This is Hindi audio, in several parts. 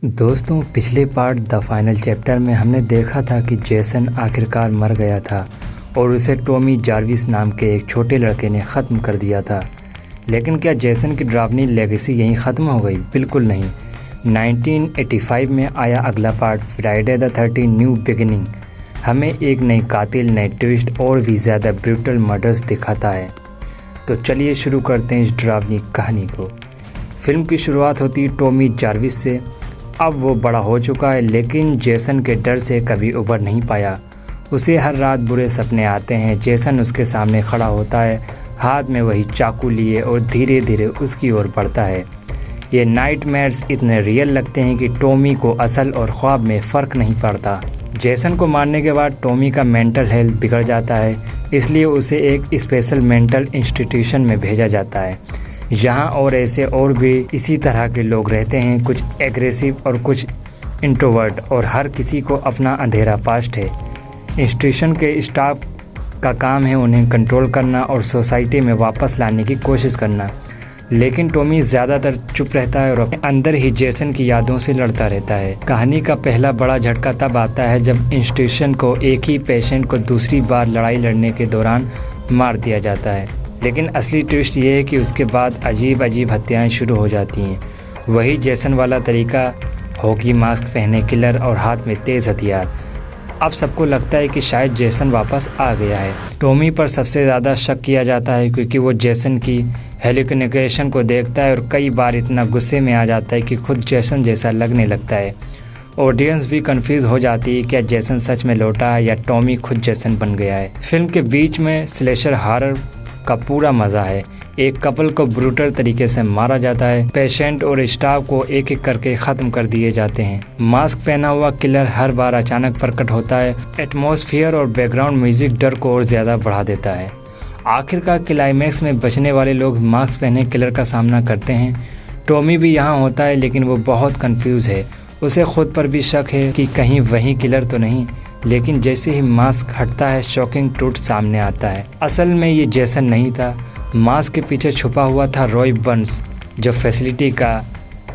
दोस्तों, पिछले पार्ट द फाइनल चैप्टर में हमने देखा था कि जेसन आखिरकार मर गया था और उसे टॉमी जार्विस नाम के एक छोटे लड़के ने ख़त्म कर दिया था। लेकिन क्या जेसन की डरावनी लेगेसी यहीं ख़त्म हो गई? बिल्कुल नहीं। 1985 में आया अगला part Friday the 13 new beginning हमें एक नई कातिल, नए ट्विस्ट और भी ज़्यादा ब्रूटल मर्डर्स दिखाता है। तो चलिए शुरू करते हैं इस डरावनी कहानी को। फिल्म की शुरुआत होती है टॉमी जार्विस से। अब वो बड़ा हो चुका है, लेकिन जेसन के डर से कभी उबर नहीं पाया। उसे हर रात बुरे सपने आते हैं। जेसन उसके सामने खड़ा होता है, हाथ में वही चाकू लिए, और धीरे धीरे उसकी ओर बढ़ता है। ये नाइटमेयर्स इतने रियल लगते हैं कि टॉमी को असल और ख्वाब में फ़र्क नहीं पड़ता। जेसन को मारने के बाद टॉमी का मेंटल हेल्थ बिगड़ जाता है, इसलिए उसे एक स्पेशल मेंटल इंस्टीट्यूशन में भेजा जाता है। यहाँ और ऐसे और भी इसी तरह के लोग रहते हैं, कुछ एग्रेसिव और कुछ इंट्रोवर्ट, और हर किसी को अपना अंधेरा पास्ट है। इंस्टीट्यूशन के स्टाफ का काम है उन्हें कंट्रोल करना और सोसाइटी में वापस लाने की कोशिश करना। लेकिन टॉमी ज़्यादातर चुप रहता है और अपने अंदर ही जेसन की यादों से लड़ता रहता है। कहानी का पहला बड़ा झटका तब आता है जब इंस्टीट्यूशन को एक ही पेशेंट को दूसरी बार लड़ाई लड़ने के दौरान मार दिया जाता है। लेकिन असली ट्विस्ट ये है कि उसके बाद अजीब अजीब हत्याएं शुरू हो जाती हैं। वही जेसन वाला तरीका, हॉकी मास्क पहने किलर और हाथ में तेज़ हथियार। अब सबको लगता है कि शायद जेसन वापस आ गया है। टॉमी पर सबसे ज़्यादा शक किया जाता है क्योंकि वो जेसन की हेलुसिनेशन को देखता है और कई बार इतना गुस्से में आ जाता है कि खुद जेसन जैसा लगने लगता है। ऑडियंस भी कंफ्यूज हो जाती है, क्या जेसन सच में लौटा है या टॉमी खुद जेसन बन गया है। फिल्म के बीच में स्लेशर हॉरर का पूरा मज़ा है। एक कपल को ब्रूटल तरीके से मारा जाता है, पेशेंट और स्टाफ को एक एक करके ख़त्म कर दिए जाते हैं। मास्क पहना हुआ किलर हर बार अचानक प्रकट होता है। एटमॉस्फेयर और बैकग्राउंड म्यूजिक डर को और ज़्यादा बढ़ा देता है। आखिरकार क्लाइमैक्स में बचने वाले लोग मास्क पहने किलर का सामना करते हैं। टॉमी भी यहाँ होता है, लेकिन वो बहुत कंफ्यूज है। उसे खुद पर भी शक है कि कहीं वही किलर तो नहीं। लेकिन जैसे ही मास्क हटता है, शॉकिंग ट्रूथ सामने आता है। असल में ये जेसन नहीं था। मास्क के पीछे छुपा हुआ था रॉय बर्न्स, जो फैसिलिटी का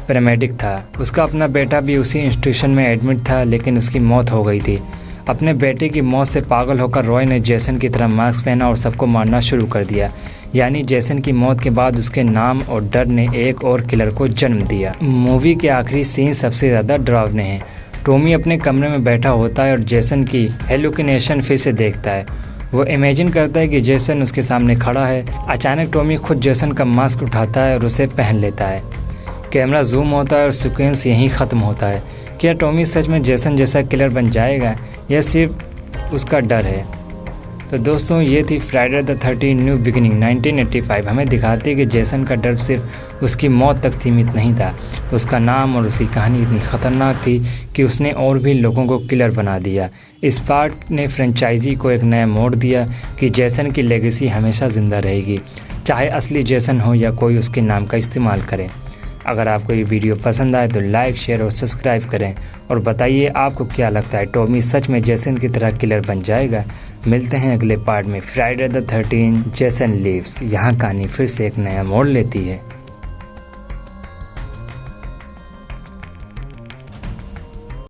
पैरामेडिक था। उसका अपना बेटा भी उसी इंस्टीट्यूशन में एडमिट था, लेकिन उसकी मौत हो गई थी। अपने बेटे की मौत से पागल होकर रॉय ने जेसन की तरह मास्क पहना और सबको मारना शुरू कर दिया। यानी जेसन की मौत के बाद उसके नाम और डर ने एक और किलर को जन्म दिया। मूवी के आखिरी सीन सबसे ज़्यादा डरावने हैं। टॉमी अपने कमरे में बैठा होता है और जेसन की हेलुसिनेशन फिर से देखता है। वो इमेजिन करता है कि जेसन उसके सामने खड़ा है। अचानक टॉमी खुद जेसन का मास्क उठाता है और उसे पहन लेता है। कैमरा जूम होता है और सीक्वेंस यहीं ख़त्म होता है। क्या टॉमी सच में जेसन जैसा किलर बन जाएगा या सिर्फ उसका डर है? तो दोस्तों, ये थी फ्राइडे द 13 न्यू बिगिनिंग 1985। हमें दिखाती है कि जेसन का डर सिर्फ उसकी मौत तक सीमित नहीं था। उसका नाम और उसकी कहानी इतनी ख़तरनाक थी कि उसने और भी लोगों को किलर बना दिया। इस पार्ट ने फ्रेंचाइजी को एक नया मोड़ दिया कि जेसन की लेगेसी हमेशा ज़िंदा रहेगी, चाहे असली जेसन हो या कोई उसके नाम का इस्तेमाल करे। अगर आपको ये वीडियो पसंद आए तो लाइक, शेयर और सब्सक्राइब करें, और बताइए आपको क्या लगता है, टॉमी सच में जेसन की तरह किलर बन जाएगा? मिलते हैं अगले पार्ट में फ्राइडे द 13 जेसन लीव्स। यहाँ कहानी फिर से एक नया मोड़ लेती है।